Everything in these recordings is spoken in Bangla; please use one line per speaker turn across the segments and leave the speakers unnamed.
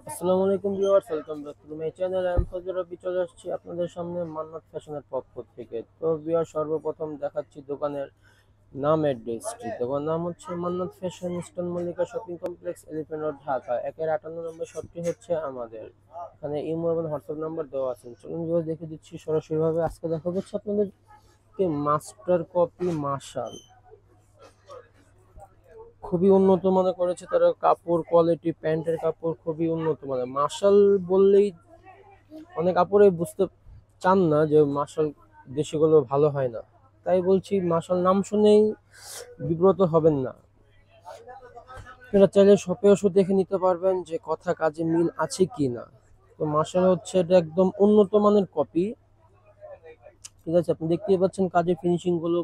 আসসালামু আলাইকুম viewers, welcome back to my channel. আমি ফজর রবি চলে আসছি আপনাদের সামনে মান্নাত ফ্যাশনের পক্ষ থেকে। তো ভিউয়ার্স, সর্বপ্রথম দেখাচ্ছি দোকানের নাম অ্যাড্রেসটি। দোকান নাম হচ্ছে Mannat Fashion, Eastern Mallika Shopping Complex, Elephant Road, Dhaka. 58 নম্বর শপটি হচ্ছে আমাদের। এখানে ইমো এবং হোয়াটসঅ্যাপ নাম্বার দেওয়া আছে। চলুন ভিউয়ার্স, দেখে দিচ্ছি সরাসরি ভাবে। আজকে দেখা হচ্ছে আপনাদেরকে মাস্টার কপি মাশাল, খুবই উন্নত মানের করেছে তারা। কাপড় কোয়ালিটি, প্যান্টের কাপড় খুবই উন্নত মানের। মার্শাল বললেই অনেক কাপড়ে বুঝতে চান না যে মার্শাল দেশিগুলো ভালো হয় না, তাই বলছি মার্শাল নাম শুনেই বিব্রত হবেন না। আপনারা চাইলে শপে এসে দেখে নিতে পারবেন যে কথা কাজে মিল আছে কি না। তো মার্শাল হচ্ছে এটা একদম উন্নত মানের কপি। ঠিক আছে, আপনি দেখতেই পাচ্ছেন কাজের ফিনিশিং গুলো,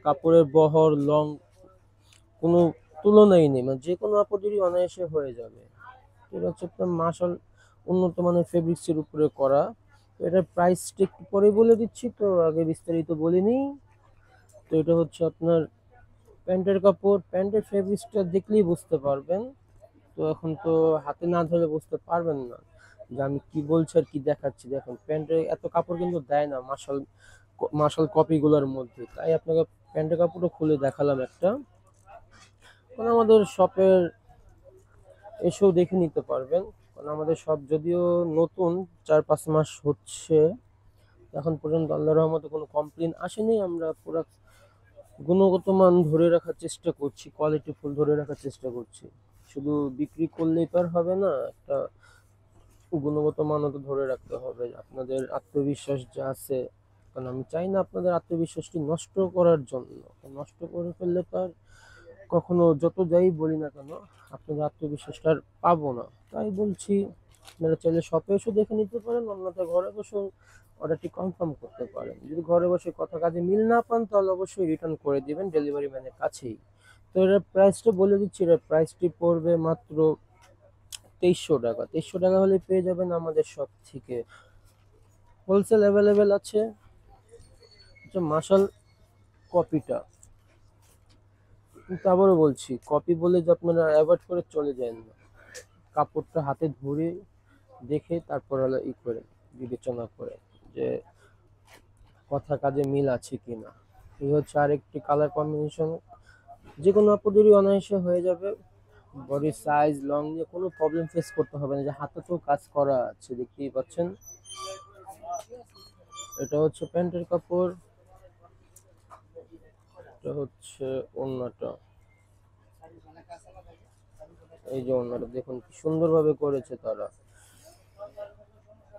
কাপড়ের বহর, লং কোনো তুলনাই নেই। মানে যে কোনো কাপড়েরই অনায়াসে হয়ে যাবে। এটা হচ্ছে আপনার মার্শাল উন্নত মানের ফেব্রিক্স এর উপরে করা। তো এটার প্রাইসটা একটু পরে বলে দিচ্ছি, তো আগে বিস্তারিত বলিনি। তো এটা হচ্ছে আপনার প্যান্টের কাপড়, প্যান্টের ফেব্রিক্সটা দেখলেই বুঝতে পারবেন। তো এখন তো হাতে না ধরে বুঝতে পারবেন না যে আমি কি বলছি আর কি দেখাচ্ছি। দেখুন, প্যান্টের এত কাপড় কিন্তু দেয় না মার্শাল মার্শাল কপিগুলোর মধ্যে, তাই আপনাকে প্যান্টের কাপড়ও খুলে দেখালাম একটা। মানে আমাদের শপের এসেও দেখে নিতে পারবেন। কারণ আমাদের শপ যদিও নতুন, 4-5 মাস হচ্ছে, এখন পর্যন্ত আল্লাহর রহমতে কোনো কমপ্লেন আসেনি। আমরা পুরো গুণগত মান ধরে রাখার চেষ্টা করছি, কোয়ালিটি ফুল ধরে রাখার চেষ্টা করছি। শুধু বিক্রি করলেই তো আর হবে না, একটা গুণগত মানও তো ধরে রাখতে হবে। আপনাদের আত্মবিশ্বাস যা আছে, কারণ আমি চাই না আপনাদের আত্মবিশ্বাসটি নষ্ট করার জন্য। নষ্ট করে ফেললে তো আর কখনো যত যাই বলি না কেন আপনাদের আত্মবিশ্বাসটা আর পাবো না। তাই বলছি আপনারা চাইলে শপে এসে দেখে নিতে পারেন, অন্যথায় ঘরে বসে অর্ডারটি কনফার্ম করতে পারেন। যদি ঘরে বসে কথা কাজে মিল না পান তাহলে অবশ্যই রিটার্ন করে দিবেন ডেলিভারি ম্যানের কাছেই। তো এটার প্রাইসটা বলে দিচ্ছি, এটার প্রাইসটি পড়বে মাত্র 2300 টাকা। 2300 টাকা হলে পেয়ে যাবেন আমাদের শপ থেকে। হোলসেল অ্যাভেলেবেল আছে। মার্শাল কপিটা, কিন্তু আবারও বলছি, কপি বলে যে আপনারা অ্যাভয়েড করে চলে যান না। কাপড়টা হাতে ধরে দেখে তারপর হলো করে বিবেচনা করে যে কথা কাজে মিল আছে কিনা। এই হচ্ছে আরেকটি কালার কম্বিনেশন, যে কোনো আপনাদেরই অনায়াসে হয়ে যাবে। বডির সাইজ লং নিয়ে কোনো প্রবলেম ফেস করতে হবে না, যে হাতে তো কাজ করা আছে দেখতেই পাচ্ছেন। এটা হচ্ছে প্যান্টের কাপড়, এটা হচ্ছে ওড়নাটা। এই যে ওড়নাটা দেখুন কি সুন্দরভাবে করেছে তারা।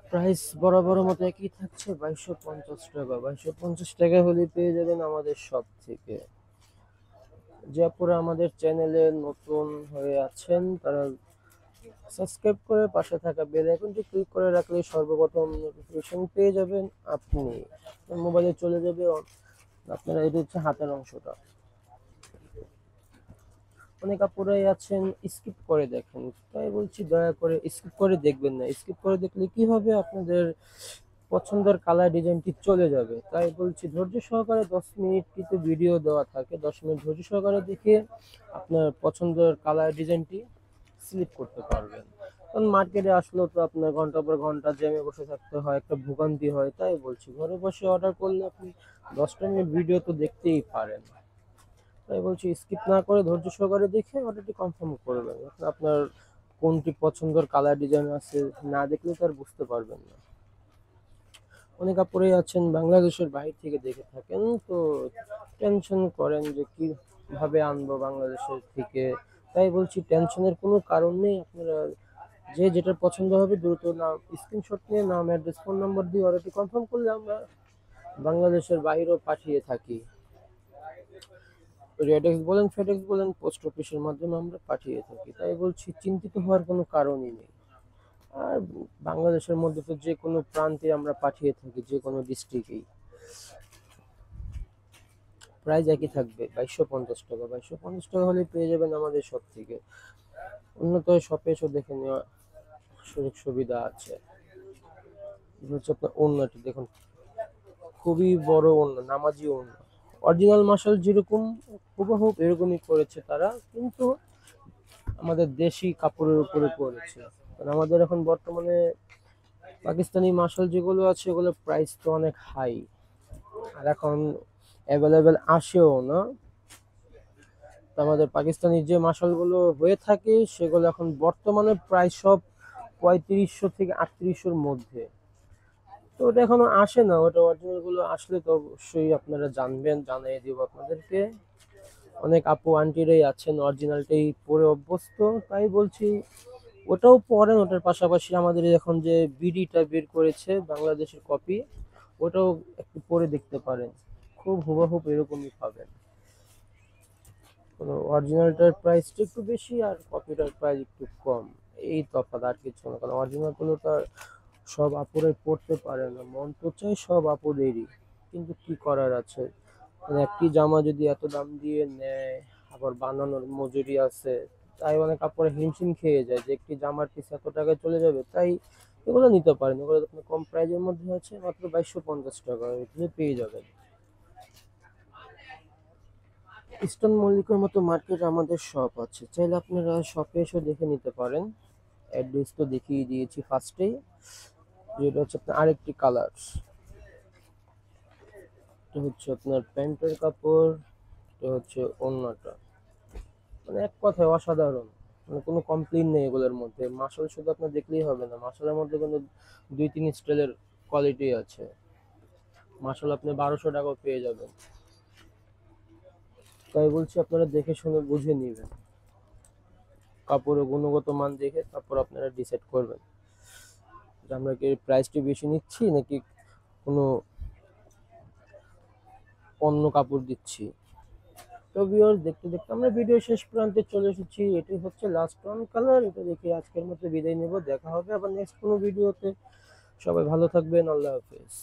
প্রাইস বরাবর মতো একই থাকছে, 2250 টাকা। 2250 টাকা হলে পেয়ে যাবেন আমাদের শপ থেকে। যে আপুরা আমাদের চ্যানেলে নতুন হয়ে আছেন তারা সাবস্ক্রাইব করে পাশে থাকা বেল আইকনটি ক্লিক করে রাখলে সর্বপ্রথম নোটিফিকেশন পেয়ে যাবেন আপনি। মোবাইলে চলে যাবে আপনারা। এটা হচ্ছে হাতের অংশটা। অনেক আপুরাই আছেন স্কিপ করে দেখেন, তাই বলছি দয়া করে স্কিপ করে দেখবেন না। স্কিপ করে দেখলে কি হবে, আপনাদের পছন্দের কালার ডিজাইনটি চলে যাবে। তাই বলছি ধৈর্য সহকারে 10 মিনিট কিন্তু ভিডিও দেওয়া থাকে, 10 মিনিট ধৈর্য সহকারে দেখে আপনার পছন্দের কালার ডিজাইনটি সিলেক্ট করতে পারবেন। কারণ মার্কেটে আসলেও তো আপনার ঘন্টা পর ঘন্টা জ্যামে বসে থাকতে হয়, একটা ভোগান্তি হয়। তাই বলছি ঘরে বসে অর্ডার করলে আপনি 10টা মিনিট ভিডিও তো দেখতেই পারেন। তাই বলছি স্কিপ না করে ধৈর্য সহকারে দেখে অর্ডারটি কনফার্ম করবেন। আপনার কোনটি পছন্দের কালার ডিজাইন আছে না দেখলে তো আর বুঝতে পারবেন না। অনেক আপুরাই আছেন বাংলাদেশের বাইরে থেকে দেখে থাকেন, তো টেনশন করেন যে কিভাবে আনবো বাংলাদেশের থেকে। তাই বলছি টেনশনের কোনো কারণ নেই। আপনারা যে যেটা পছন্দ হবে দ্রুত নাম স্ক্রিনশট নিয়ে নাম, অ্যাড্রেস, ফোন নাম্বার দিয়ে অর্ডারটি কনফার্ম করলে আমরা বাংলাদেশের বাইরেও পাঠিয়ে থাকি। রেডেক্স বলেন, ফেডেক্স বলেন, পোস্ট অফিসের মাধ্যমে আমরা পাঠিয়ে থাকি। তাই বলছি চিন্তিত হওয়ার কোনো কারণই নেই। আর বাংলাদেশের মধ্যে তো যে কোনো প্রান্তে আমরা পাঠিয়ে থাকি, যে কোনো ডিস্ট্রিক্টেই। প্রাইস একই থাকবে, 2250 টাকা। 2250 টাকা হলে পেয়ে যাবেন আমাদের শপ থেকে। উন্নত শপে এসে দেখে নেওয়া সুযোগ সুবিধা আছে। এটা হচ্ছে আপনার ওড়নাটি দেখুন, খুবই বড় ওড়না, নামাজি ওড়না। অরিজিনাল মার্শাল যেরকম হুবহু এরকমই করেছে তারা, কিন্তু আমাদের দেশি কাপড়ের উপরে করেছে। কারণ আমাদের এখন বর্তমানে পাকিস্তানি মাশাল যেগুলো আছে ওগুলোর প্রাইস তো অনেক হাই, আর এখন অ্যাভেলেবেল আসেও না। তো আমাদের পাকিস্তানি যে মাশালগুলো হয়ে থাকে সেগুলো এখন বর্তমানে প্রায় সব 3500 থেকে 3800-র মধ্যে। তো ওটা এখনো আসে না, ওটা অরিজিনাল গুলো আসলে তো অবশ্যই আপনারা জানবেন, জানিয়ে দিব আপনাদেরকে। অনেক আপু আন্টিরাই আছেন অরিজিনালটাই পরে অভ্যস্ত, তাই বলছি ওটাও পরেন। ওটার পাশাপাশি আমাদের এখন যে বিডিটা বের করেছে বাংলাদেশের কপি, ওটাও একটু পরে দেখতে পারেন, খুব হুবহুব এরকমই পাবেন। কোনো অরিজিনালটার প্রাইসটা একটু বেশি আর কপিটার প্রাইস একটু কম, এই তফাৎ, আর কিছু না। কারণ অরিজিনাল গুলো তো আর সব আপুরে পড়তে পারে না, মন তো চাই সব আপুদেরই, কিন্তু কি করার আছে। মানে একটি জামা যদি এত দাম দিয়ে নেয়, আবার বানানোর মজুরি আছে, তাই অনেক কাপড়ে হিমশিম খেয়ে যায় যে একটি জামার পিস এত টাকায় চলে যাবে। তাই এগুলো নিতে পারেন, এগুলো আপনি কম প্রাইজের মধ্যে আছে, মাত্র 2250 টাকা, এগুলো পেয়ে যাবেন। ইস্টার্ন মল্লিকের মতো মার্কেট আমাদের শপ আছে, চাইলে আপনারা শপে এসে দেখে নিতে পারেন। অ্যাড্রেস তো দেখিয়ে দিয়েছি ফার্স্টেই। যেটা হচ্ছে আপনার আরেকটি কালার, এটা হচ্ছে আপনার প্যান্টের কাপড়, এটা হচ্ছে ওড়নাটা। মানে এক কথায় অসাধারণ, মানে কোনো কমপ্লেইন নেই এগুলোর মধ্যে। মার্শাল শুধু আপনার দেখলেই হবে না, মার্শালের মধ্যে কিন্তু 2-3 স্টাইলের কোয়ালিটি আছে। মার্শাল আপনি 1200 টাকাও পেয়ে যাবেন। তাই বলছি আপনারা দেখে শুনে বুঝে নিবেন, কাপড়ের গুণগত মান দেখে তারপর আপনারা ডিসাইড করবেন যে আমরা কি প্রাইসটি বেশি নিচ্ছি নাকি কোনো অন্য কাপড় দিচ্ছি। তো ভিউয়ার্স, দেখতে দেখতে আমরা ভিডিও শেষ প্রান্তে চলে এসেছি। এটাই হচ্ছে লাস্ট ওয়ান কালার, এটা দেখে আজকের মতো বিদায় নেব। দেখা হবে আবার নেক্সট কোনো ভিডিওতে। সবাই ভালো থাকবেন, আল্লাহ হাফেজ।